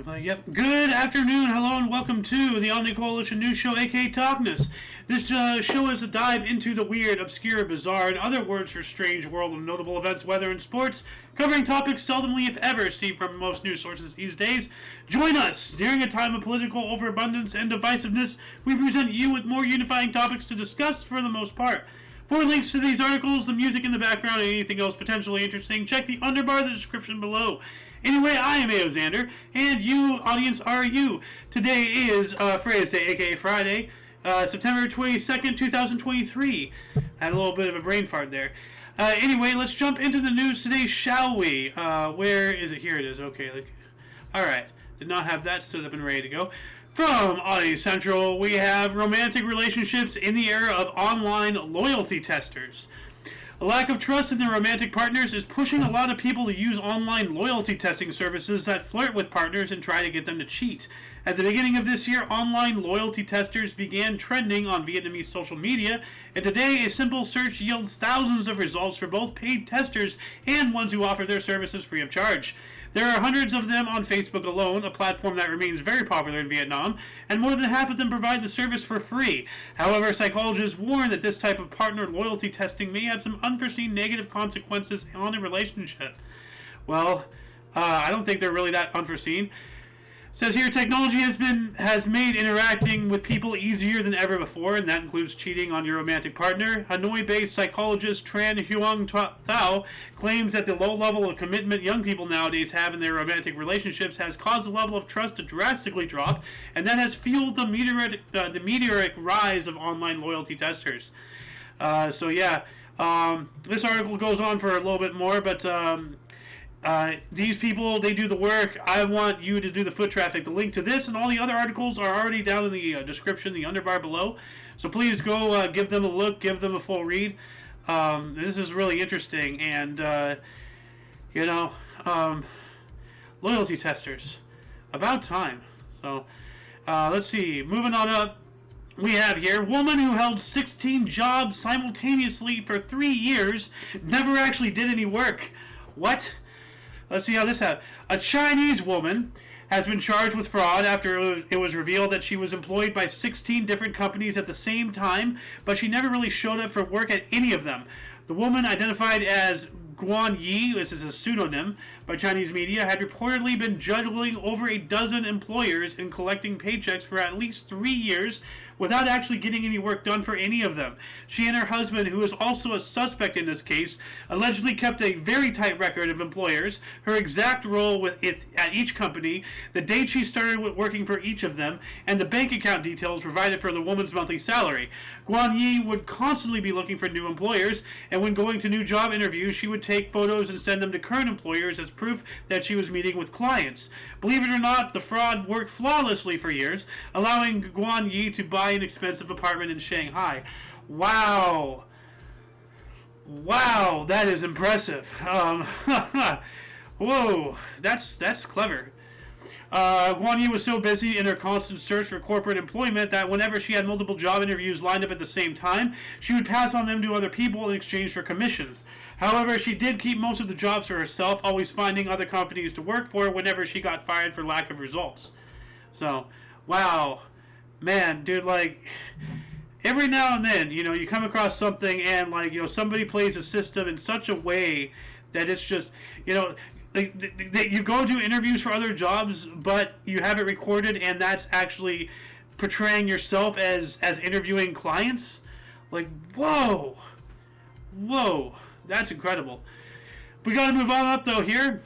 Yep. Good afternoon, hello, and welcome to the Omni Coalition News Show, aka TOCNS. This show is a dive into the weird, obscure, bizarre, and other words for strange world of notable events, weather, and sports, covering topics seldomly, if ever, seen from most news sources these days. Join us! During a time of political overabundance and divisiveness, we present you with more unifying topics to discuss for the most part. For links to these articles, the music in the background, and anything else potentially interesting, check the underbar of the description below. Anyway, I am Xander, and you, audience, are you. Today is Friday's Day, aka Friday, September 22nd, 2023. I had a little bit of a brain fart there. Anyway, let's jump into the news today, shall we? Where is it? Here it is. Okay. Alright. Did not have that set up and ready to go. From Audio Central, we have romantic relationships in the era of online loyalty testers. A lack of trust in their romantic partners is pushing a lot of people to use online loyalty testing services that flirt with partners and try to get them to cheat. At the beginning of this year, online loyalty testers began trending on Vietnamese social media, and today a simple search yields thousands of results for both paid testers and ones who offer their services free of charge. There are hundreds of them on Facebook alone, a platform that remains very popular in Vietnam, and more than half of them provide the service for free. However, psychologists warn that this type of partner loyalty testing may have some unforeseen negative consequences on a relationship. Well, I don't think they're really that unforeseen. It says here, technology has made interacting with people easier than ever before, and that includes cheating on your romantic partner. Hanoi-based psychologist Tran Huong Thao claims that the low level of commitment young people nowadays have in their romantic relationships has caused the level of trust to drastically drop, and that has fueled the meteoric rise of online loyalty testers. This article goes on for a little bit more, but these people, they do the work. I want you to do the foot traffic. The link to this and all the other articles are already down in the description, the underbar below. So please go give them a look, give them a full read. This is really interesting. And, loyalty testers. About time. So, let's see. Moving on up. We have here, woman who held 16 jobs simultaneously for 3 years never actually did any work. What? Let's see how this happened. A Chinese woman has been charged with fraud after it was revealed that she was employed by 16 different companies at the same time, but she never really showed up for work at any of them. The woman, identified as Guan Yi, this is a pseudonym by Chinese media, had reportedly been juggling over a dozen employers and collecting paychecks for at least 3 years without actually getting any work done for any of them. She and her husband, who is also a suspect in this case, allegedly kept a very tight record of employers, her exact role with it at each company, the date she started working for each of them, and the bank account details provided for the woman's monthly salary. Guan Yi would constantly be looking for new employers, and when going to new job interviews, she would take photos and send them to current employers as proof that she was meeting with clients. Believe it or not, the fraud worked flawlessly for years, allowing Guan Yi to buy an expensive apartment in Shanghai. Wow, that is impressive. Whoa, that's clever. Guan Yi was so busy in her constant search for corporate employment that whenever she had multiple job interviews lined up at the same time, she would pass on them to other people in exchange for commissions. However, she did keep most of the jobs for herself, always finding other companies to work for whenever she got fired for lack of results. So, wow. Man, dude, every now and then, you come across something and, somebody plays a system in such a way that it's just, you go to interviews for other jobs, but you have it recorded, and that's actually portraying yourself as interviewing clients. Whoa, that's incredible. We gotta move on up, though, here.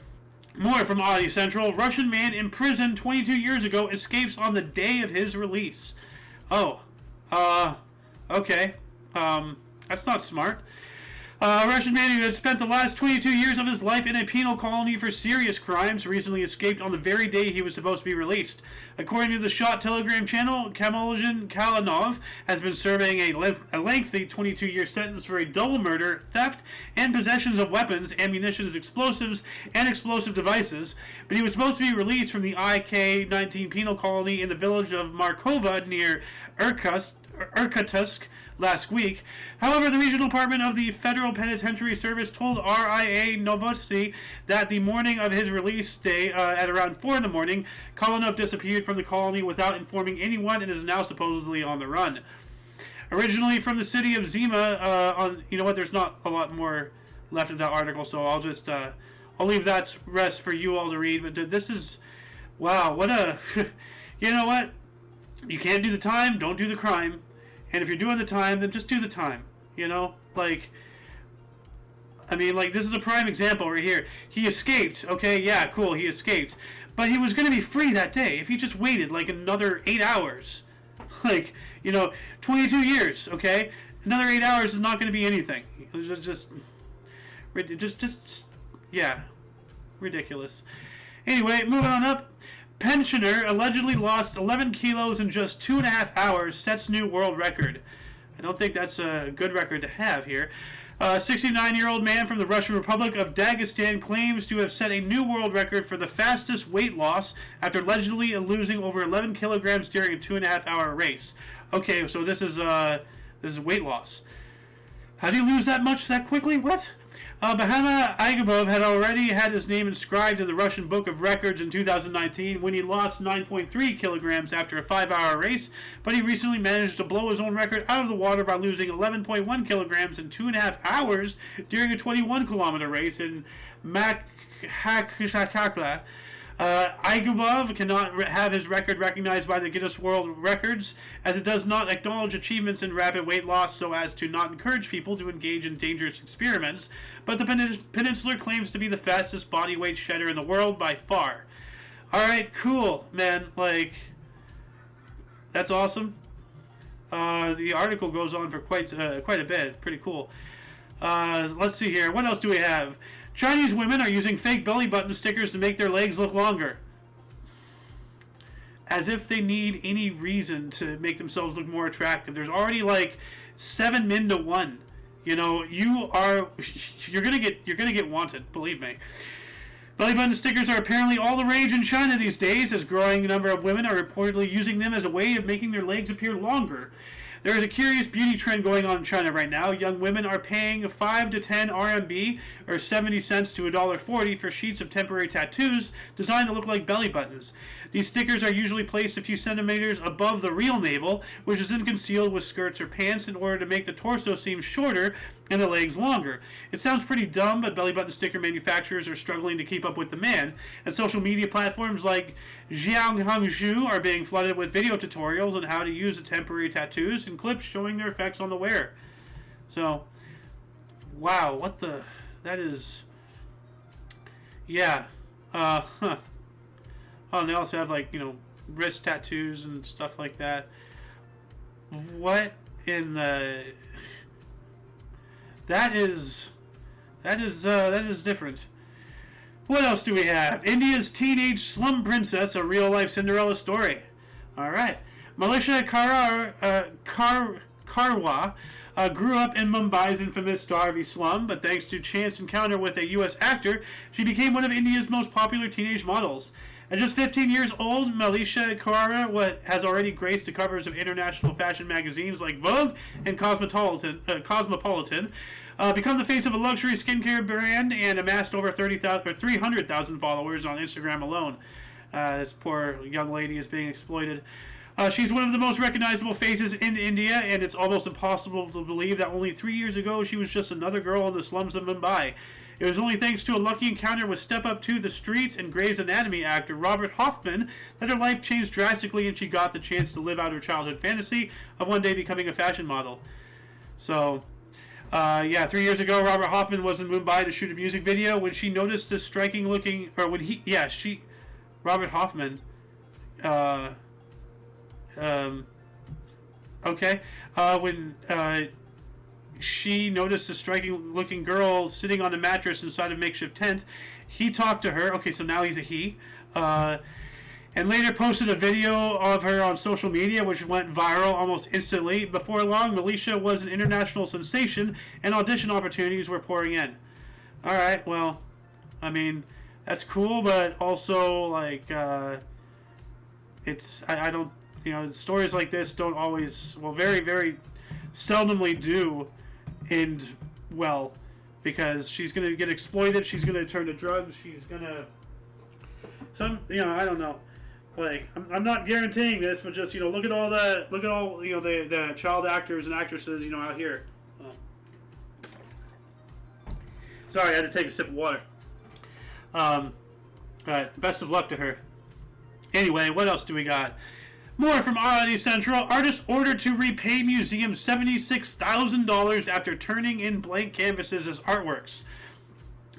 More from Audio Central. Russian man imprisoned 22 years ago escapes on the day of his release. Okay. That's not smart. A Russian man who had spent the last 22 years of his life in a penal colony for serious crimes recently escaped on the very day he was supposed to be released. According to the Shot Telegram channel, Kamoljan Kalanov has been serving a lengthy 22-year sentence for a double murder, theft, and possession of weapons, ammunition, explosives, and explosive devices, but he was supposed to be released from the IK-19 penal colony in the village of Markova near Irkutsk last week. However, the regional department of the Federal Penitentiary Service told RIA Novosti that the morning of his release day, at around 4 in the morning, Kolonov disappeared from the colony without informing anyone and is now supposedly on the run. Originally from the city of Zima, you know what, there's not a lot more left of that article, so I'll just, I'll leave that rest for you all to read, but this is, wow, what a, you know what, you can't do the time, don't do the crime, and if you're doing the time, then just do the time, you know, like, I mean, like, this is a prime example right here. He escaped, okay, yeah, cool, he escaped, but he was going to be free that day if he just waited, like, another 8 hours, like, you know, 22 years, okay? Another 8 hours is not going to be anything. Just, yeah, ridiculous. Anyway, moving on up. Pensioner allegedly lost 11 kilos in just 2.5 hours, sets new world record. I don't think that's a good record to have here. A 69-year-old man from the Russian Republic of Dagestan claims to have set a new world record for the fastest weight loss after allegedly losing over 11 kilograms during a 2.5-hour race. Okay, so this is weight loss. How do you lose that much that quickly? What? Bahama Aigubov had already had his name inscribed in the Russian Book of Records in 2019 when he lost 9.3 kilograms after a 5-hour race, but he recently managed to blow his own record out of the water by losing 11.1 kilograms in 2.5 hours during a 21-kilometer race in Makhachkala. Aigubov cannot have his record recognized by the Guinness World Records, as it does not acknowledge achievements in rapid weight loss so as to not encourage people to engage in dangerous experiments, but the peninsular claims to be the fastest body weight shedder in the world by far. Alright, cool, man, like, that's awesome. The article goes on for quite a bit, pretty cool. Let's see here, what else do we have? Chinese women are using fake belly button stickers to make their legs look longer. As if they need any reason to make themselves look more attractive. There's already like 7 men to 1. You know, you're gonna get wanted, believe me. Belly button stickers are apparently all the rage in China these days, as a growing number of women are reportedly using them as a way of making their legs appear longer. There is a curious beauty trend going on in China right now. Young women are paying 5 to 10 RMB, or 70 cents to $1.40, for sheets of temporary tattoos designed to look like belly buttons. These stickers are usually placed a few centimeters above the real navel, which is then concealed with skirts or pants in order to make the torso seem shorter and the legs longer. It sounds pretty dumb, but belly button sticker manufacturers are struggling to keep up with demand, and social media platforms like Jianghangzhu are being flooded with video tutorials on how to use the temporary tattoos and clips showing their effects on the wearer. So, wow, that is, yeah, huh. Oh, and they also have, like, you know, wrist tattoos and stuff like that. What in the... That is different. What else do we have? India's teenage slum princess, a real-life Cinderella story. Alright. Malisha Karwa grew up in Mumbai's infamous Dharavi slum, but thanks to chance encounter with a U.S. actor, she became one of India's most popular teenage models. At just 15 years old, Malisha Karwa has already graced the covers of international fashion magazines like Vogue and Cosmopolitan, become the face of a luxury skincare brand, and amassed over 300,000 followers on Instagram alone. This poor young lady is being exploited. She's one of the most recognizable faces in India, and it's almost impossible to believe that only 3 years ago she was just another girl in the slums of Mumbai. It was only thanks to a lucky encounter with Step Up to the Streets and Grey's Anatomy actor Robert Hoffman that her life changed drastically and she got the chance to live out her childhood fantasy of one day becoming a fashion model. So, 3 years ago, Robert Hoffman was in Mumbai to shoot a music video when she noticed this striking looking, Robert Hoffman, when she noticed a striking-looking girl sitting on a mattress inside a makeshift tent. He talked to her. Okay, so now he's a he. And later posted a video of her on social media, which went viral almost instantly. Before long, Malisha was an international sensation, and audition opportunities were pouring in. All right, well, I mean, that's cool, but also, like, I don't, you know, stories like this don't always, well, very, very seldomly do end well, because she's going to get exploited, she's going to turn to drugs, she's going to... I don't know. Like, I'm not guaranteeing this, but just, look at all the child actors and actresses, out here. Sorry, I had to take a sip of water. But best of luck to her. Anyway, what else do we got? More from Oddity Central. Artist ordered to repay museum $76,000 after turning in blank canvases as artworks.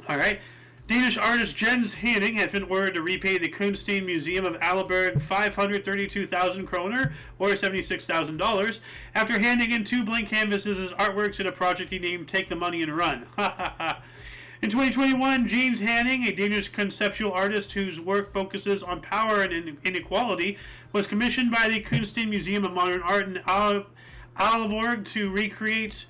Alright. Danish artist Jens Hanning has been ordered to repay the Kunststein Museum of Aalborg 532,000 kroner, or $76,000, after handing in 2 blank canvases as artworks in a project he named Take the Money and Run. In 2021, Jens Hanning, a Danish conceptual artist whose work focuses on power and inequality, was commissioned by the Kunststein Museum of Modern Art in Aalborg to recreate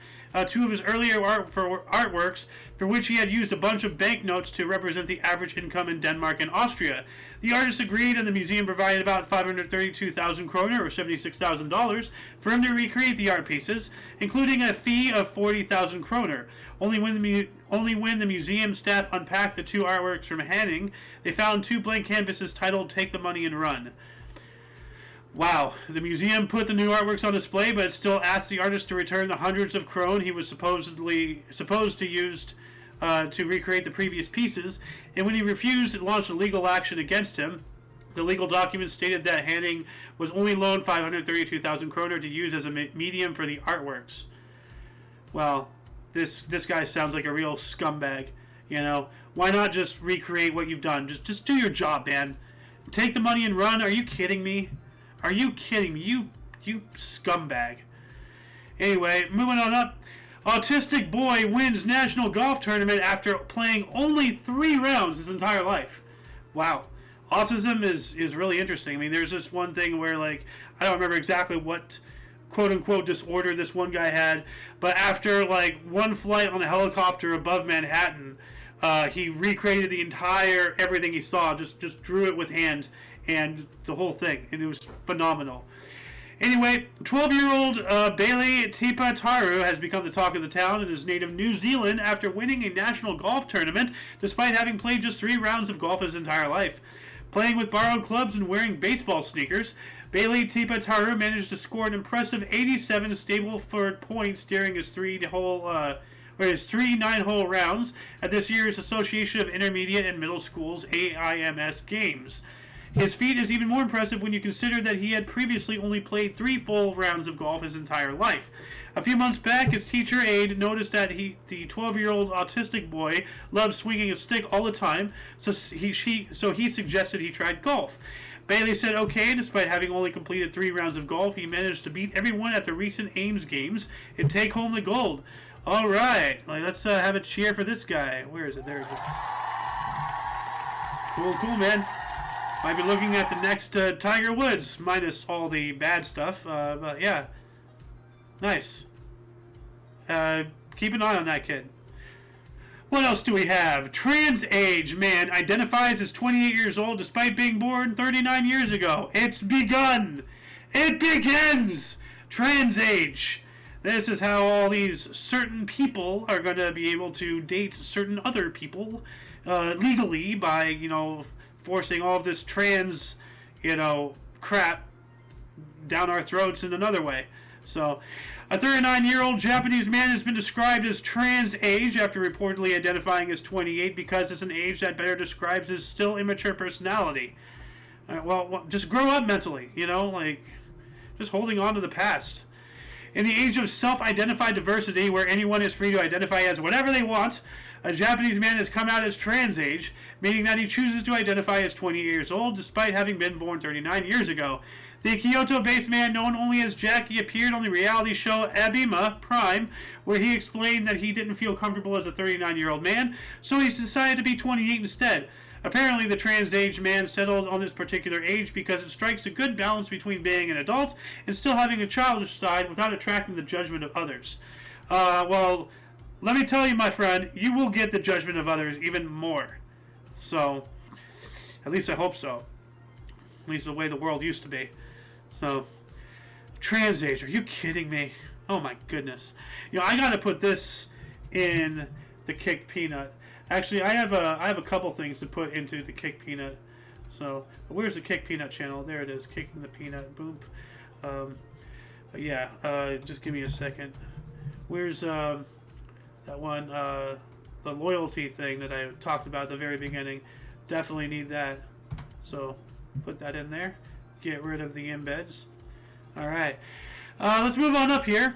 2 of his earlier artworks, for which he had used a bunch of banknotes to represent the average income in Denmark and Austria. The artist agreed, and the museum provided about 532,000 kroner, or $76,000, for him to recreate the art pieces, including a fee of 40,000 kroner. Only when the museum staff unpacked the 2 artworks from Hanning, they found 2 blank canvases titled "Take the Money and Run." Wow, the museum put the new artworks on display, but still asked the artist to return the hundreds of krone he was supposed to use to recreate the previous pieces, and when he refused, it launched a legal action against him. The legal documents stated that Hanning was only loaned 532,000 kroner to use as a medium for the artworks. Well, this guy sounds like a real scumbag, Why not just recreate what you've done? Just do your job, man. Take the money and run? Are you kidding me? Are you kidding me? You scumbag. Anyway, moving on up. Autistic boy wins national golf tournament after playing only 3 rounds his entire life. Wow. Autism is really interesting. I mean, there's this one thing where, I don't remember exactly what quote-unquote disorder this one guy had, but after, one flight on a helicopter above Manhattan, he recreated the entire everything he saw, just drew it with hand, and the whole thing, and it was phenomenal. Anyway, 12-year-old Bailey Tipa Taru has become the talk of the town in his native New Zealand after winning a national golf tournament, despite having played just 3 rounds of golf his entire life. Playing with borrowed clubs and wearing baseball sneakers, Bailey Tipa Taru managed to score an impressive 87 Stableford points during his 3 9-hole rounds at this year's Association of Intermediate and Middle Schools AIMS Games. His feat is even more impressive when you consider that he had previously only played 3 full rounds of golf his entire life. A few months back, his teacher aide noticed that the 12-year-old autistic boy loved swinging a stick all the time, so he suggested he tried golf. Bailey said okay. Despite having only completed 3 rounds of golf, he managed to beat everyone at the recent Ames Games and take home the gold. All right, let's have a cheer for this guy. Where is it? There it is. Cool, man. Might be looking at the next Tiger Woods, minus all the bad stuff. But yeah, nice. Keep an eye on that kid. What else do we have? Trans age man identifies as 28 years old despite being born 39 years ago. It's begun. It begins. Trans age. This is how all these certain people are going to be able to date certain other people legally by, forcing all of this trans, crap down our throats in another way. So, a 39-year-old Japanese man has been described as trans age after reportedly identifying as 28 because it's an age that better describes his still immature personality. Well, just grow up mentally, just holding on to the past. In the age of self-identified diversity, where anyone is free to identify as whatever they want, a Japanese man has come out as trans age, meaning that he chooses to identify as 28 years old despite having been born 39 years ago. The Kyoto-based man known only as Jackie appeared on the reality show Abima Prime, where he explained that he didn't feel comfortable as a 39-year-old man, so he decided to be 28 instead. Apparently, the trans-age man settled on this particular age because it strikes a good balance between being an adult and still having a childish side without attracting the judgment of others. Well, let me tell you, my friend, you will get the judgment of others even more. So, at least I hope so. At least the way the world used to be. So, trans age, are you kidding me? Oh my goodness. You know, I gotta put this in the kick peanut. Actually, I have a couple things to put into the kick peanut. So, where's the kick peanut channel? There it is, kicking the peanut. Boom. Yeah, just give me a second. Where's that one? The loyalty thing that I talked about at the very beginning. Definitely need that. So, put that in there. Get rid of the embeds. All right. Let's move on up here.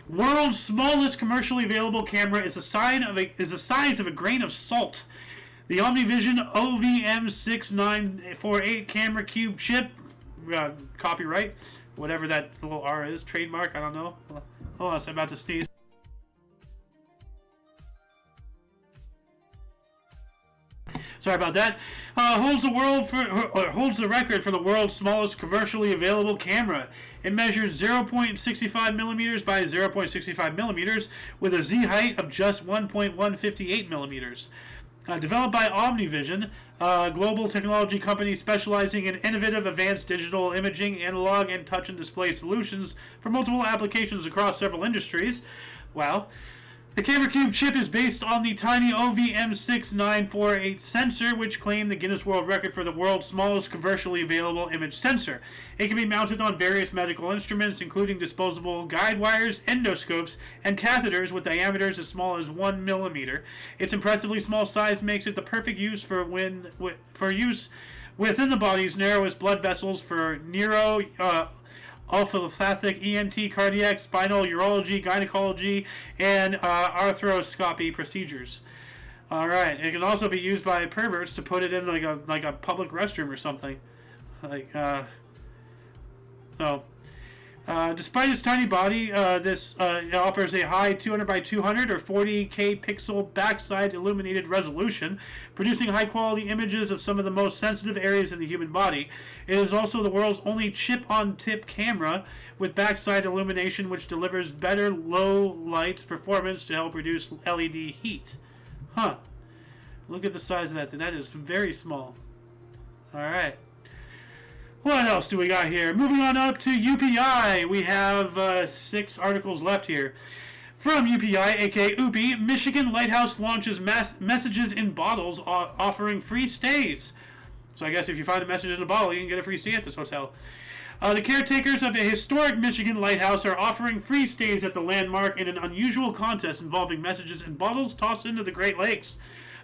World's smallest commercially available camera is the size of a grain of salt. The OmniVision OVM6948 camera cube chip, copyright, whatever that little R is, trademark, I don't know. Hold on, I'm about to sneeze. Sorry about that. Holds the record for the world's smallest commercially available camera. It measures 0.65 millimeters by 0.65 millimeters with a Z height of just 1.158 millimeters. Developed by OmniVision, a global technology company specializing in innovative advanced digital imaging, analog, and touch and display solutions for multiple applications across several industries. Wow. The camera cube chip is based on the tiny OVM6948 sensor, which claimed the Guinness World Record for the world's smallest commercially available image sensor. It can be mounted on various medical instruments, including disposable guide wires, endoscopes, and catheters with diameters as small as 1 millimeter. Its impressively small size makes it the perfect use for use within the body's narrowest blood vessels for allopathic, ENT, cardiac, spinal, urology, gynecology, and arthroscopy procedures. All right, it can also be used by perverts to put it in like a public restroom or something. Despite its tiny body, this it offers a high 200 by 200 or 40K pixel backside illuminated resolution, producing high-quality images of some of the most sensitive areas in the human body. It is also the world's only chip-on-tip camera with backside illumination, which delivers better low-light performance to help reduce LED heat. Huh. Look at the size of that. That is very small. All right. What else do we got here? Moving on up to UPI. We have 6 articles left here. From UPI, aka UPI, Michigan Lighthouse launches messages in bottles offering free stays. So I guess if you find a message in a bottle, you can get a free stay at this hotel. The caretakers of a historic Michigan lighthouse are offering free stays at the landmark in an unusual contest involving messages in bottles tossed into the Great Lakes.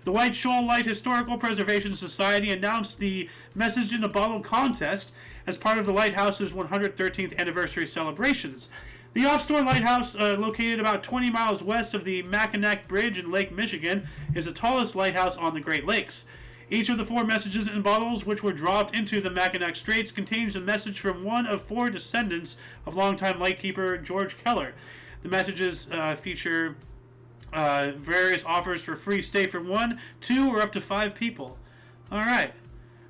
The White Shoal Light Historical Preservation Society announced the Message in a Bottle contest as part of the lighthouse's 113th anniversary celebrations. The offshore lighthouse, located about 20 miles west of the Mackinac Bridge in Lake Michigan, is the tallest lighthouse on the Great Lakes. Each of the 4 messages in bottles, which were dropped into the Mackinac Straits, contains a message from one of 4 descendants of longtime lightkeeper George Keller. The messages feature various offers for free stay for 1, 2, or up to 5 people. All right.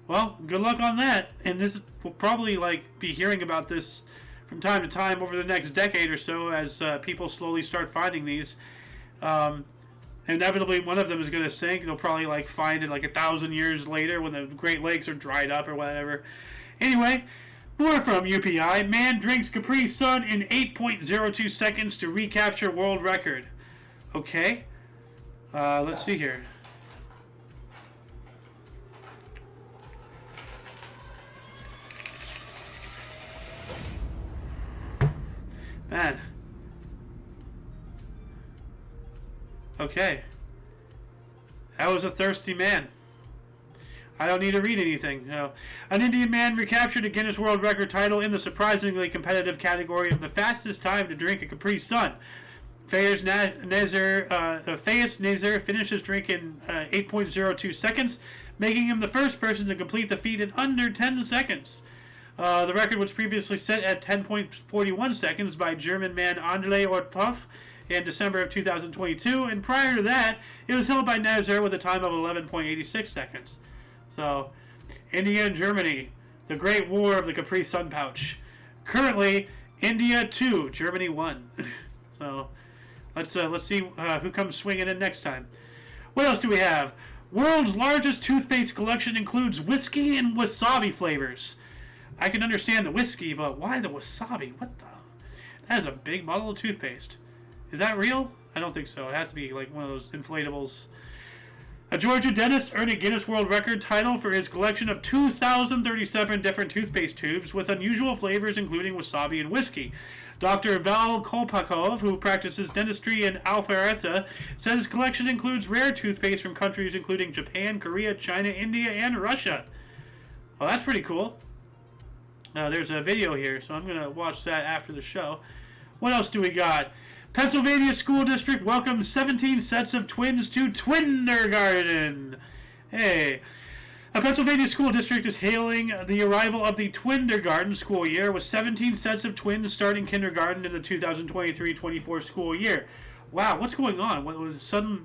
Well, good luck on that. And this will probably be hearing about this from time to time over the next decade or so as people slowly start finding these. Inevitably, one of them is going to sink. They'll probably find it 1,000 years later when the Great Lakes are dried up or whatever. Anyway, more from UPI. Man drinks Capri Sun in 8.02 seconds to recapture world record. Okay. Let's see here. Man. Okay. That was a thirsty man. I don't need to read anything. No. An Indian man recaptured a Guinness World Record title in the surprisingly competitive category of the fastest time to drink a Capri Sun. Fayez Nazir finished his drink in 8.02 seconds, making him the first person to complete the feat in under 10 seconds. The record was previously set at 10.41 seconds by German man André Orthoff in December of 2022, and prior to that, it was held by Nazir with a time of 11.86 seconds. So, India and Germany, the Great War of the Capri Sun Pouch. Currently, India 2, Germany 1. So, let's see who comes swinging in next time. What else do we have? World's largest toothpaste collection includes whiskey and wasabi flavors. I can understand the whiskey, but why the wasabi? What the? That is a big bottle of toothpaste. Is that real? I don't think so. It has to be like one of those inflatables. A Georgia dentist earned a Guinness World Record title for his collection of 2,037 different toothpaste tubes with unusual flavors including wasabi and whiskey. Dr. Val Kolpakov, who practices dentistry in Alpharetta, said his collection includes rare toothpaste from countries including Japan, Korea, China, India, and Russia. Well, that's pretty cool. There's a video here, so I'm going to watch that after the show. What else do we got? Pennsylvania School District welcomes 17 sets of twins to Twindergarden. Hey. A Pennsylvania school district is hailing the arrival of the Twindergarden school year with 17 sets of twins starting kindergarten in the 2023-24 school year. Wow, what's going on? What was a sudden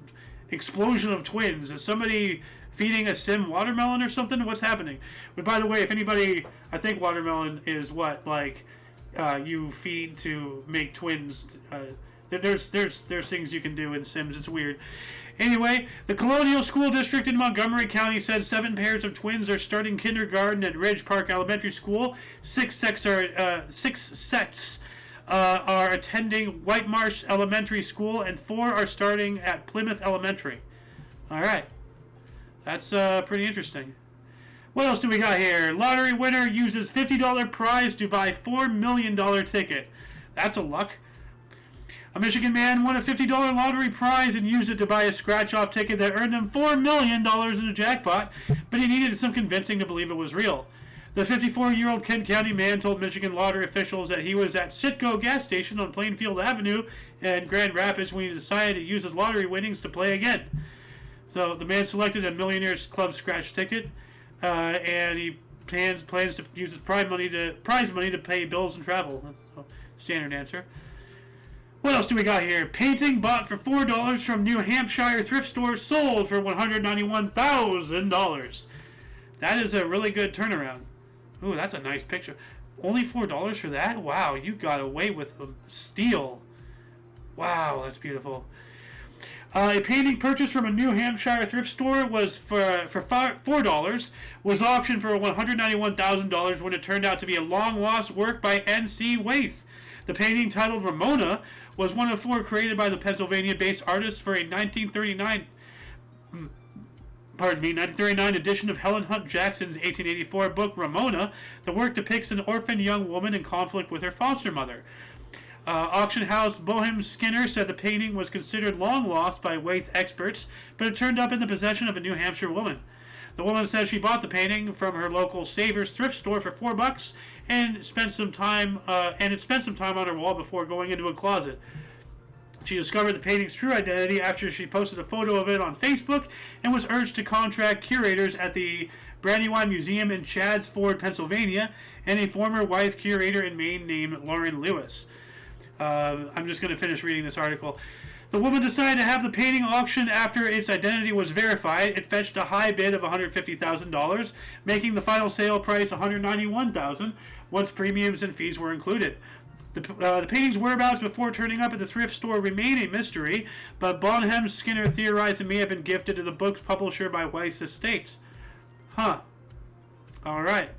explosion of twins? Is somebody feeding a sim watermelon or something? What's happening? But by the way, if anybody, I think watermelon is what, like, you feed to make twins. There's things you can do in Sims. It's weird. Anyway, the Colonial School District in Montgomery County said 7 pairs of twins are starting kindergarten at Ridge Park Elementary School. 6 sets are attending White Marsh Elementary School, and 4 are starting at Plymouth Elementary. All right, that's pretty interesting. What else do we got here? Lottery winner uses $50 prize to buy $4 million ticket. That's a luck. A Michigan man won a $50 lottery prize and used it to buy a scratch-off ticket that earned him $4 million in a jackpot, but he needed some convincing to believe it was real. The 54-year-old Kent County man told Michigan lottery officials that he was at Citgo gas station on Plainfield Avenue in Grand Rapids when he decided to use his lottery winnings to play again. So the man selected a Millionaires Club scratch ticket, and he plans to use his prize money to pay bills and travel. Standard answer. What else do we got here? Painting bought for $4 from New Hampshire thrift store sold for $191,000. That is a really good turnaround. Ooh, that's a nice picture. Only $4 for that? Wow, you got away with a steal. Wow, that's beautiful. A painting purchased from a New Hampshire thrift store was for $4, was auctioned for $191,000 when it turned out to be a long-lost work by N.C. Waith. The painting, titled Ramona, was one of 4 created by the Pennsylvania-based artist for a 1939 edition of Helen Hunt Jackson's 1884 book Ramona. The work depicts an orphaned young woman in conflict with her foster mother. Auction house Bohem Skinner said the painting was considered long lost by Waith experts, but it turned up in the possession of a New Hampshire woman. The woman says she bought the painting from her local Savers thrift store for $4 and spent some time on her wall before going into a closet. She discovered the painting's true identity after she posted a photo of it on Facebook and was urged to contact curators at the Brandywine Museum in Chadds Ford, Pennsylvania, and a former Wythe curator in Maine named Lauren Lewis. I'm just going to finish reading this article. The woman decided to have the painting auctioned after its identity was verified. It fetched a high bid of $150,000, making the final sale price $191,000 once premiums and fees were included. The painting's whereabouts before turning up at the thrift store remain a mystery, but Bonham Skinner theorized it may have been gifted to the book's publisher by Weiss Estates. Huh. Alright.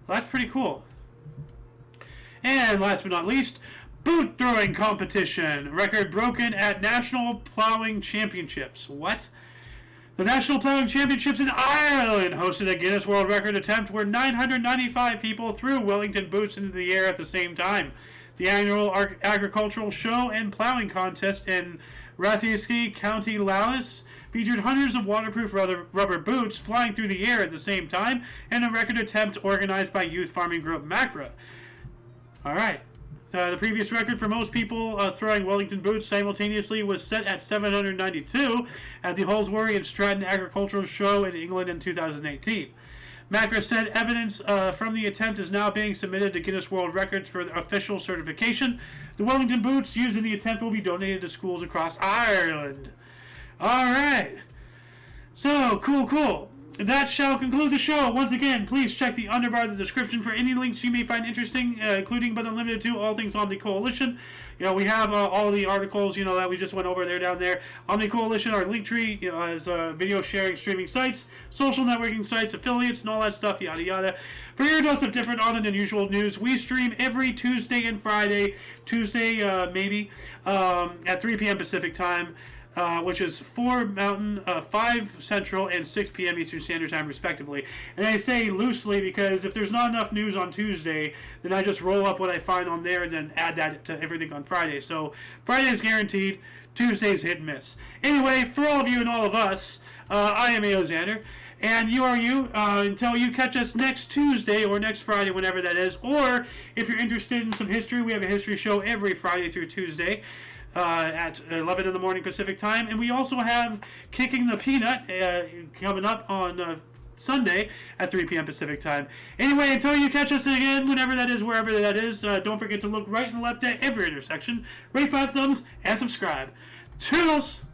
Well, that's pretty cool. And last but not least, boot throwing competition. Record broken at National Plowing Championships. What? The National Plowing Championships in Ireland hosted a Guinness World Record attempt where 995 people threw Wellington boots into the air at the same time. The annual agricultural show and plowing contest in Rathysky, County Louth, featured hundreds of waterproof rubber boots flying through the air at the same time, and a record attempt organized by youth farming group Macra. Alright. The previous record for most people throwing Wellington boots simultaneously was set at 792 at the Holsworthy and Stratton Agricultural Show in England in 2018. Macra said evidence from the attempt is now being submitted to Guinness World Records for official certification. The Wellington boots used in the attempt will be donated to schools across Ireland. Alright. So, cool. that shall conclude the show. Once again, please check the underbar of the description for any links you may find interesting, including but unlimited to all things Omni Coalition. We have all the articles, that we just went over there down there. Omni Coalition, our link tree, has video sharing, streaming sites, social networking sites, affiliates, and all that stuff, yada yada. For your dose of different, on and unusual news, we stream every Tuesday and Friday. Tuesday, maybe, at 3 p.m. Pacific time. Which is 4 Mountain, 5 Central, and 6 p.m. Eastern Standard Time, respectively. And I say loosely because if there's not enough news on Tuesday, then I just roll up what I find on there and then add that to everything on Friday. So Friday is guaranteed, Tuesday's hit and miss. Anyway, for all of you and all of us, I am Xander. And you are you, until you catch us next Tuesday or next Friday, whenever that is. Or if you're interested in some history, we have a history show every Friday through Tuesday. At 11 in the morning Pacific time, and we also have Kicking the Peanut coming up on Sunday at 3 p.m. Pacific time. Anyway, until you catch us again, whenever that is, wherever that is, don't forget to look right and left at every intersection, rate 5 thumbs, and subscribe. Toodles!